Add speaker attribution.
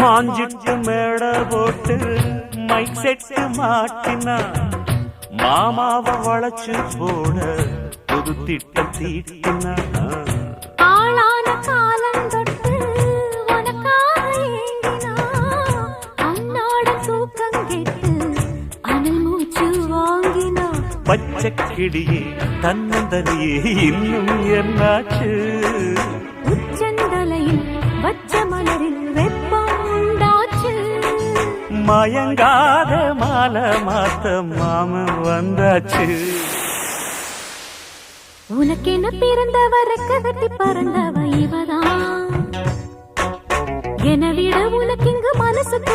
Speaker 1: மாஞ்சிட்டு மேட போட்டு mic set மாட்டினா மாமாவை வளைச்சு போட புது திட்டம் தீட்டினா
Speaker 2: ஆளான காலம் தொட்டு உனக்காக ஏங்கினா அன்னாட தூக்கம் கெட்டு அனல் மூச்சு வாங்கினா
Speaker 1: பச்சை கிளியே தன்னந்தனியே இன்னும் என்னாச்சு
Speaker 2: உச்சந்தலையில் வச்ச மலரில் வெப்பம் உண்டாச்சு
Speaker 1: மயங்காத மாலை மாத்த மாமன் வந்தாச்சு
Speaker 2: உனக்கென்ன பிறந்தவ ரெக்க கட்டி பறந்தவ இவதான் என விட உனக்கு இங்கு மனசுக்கு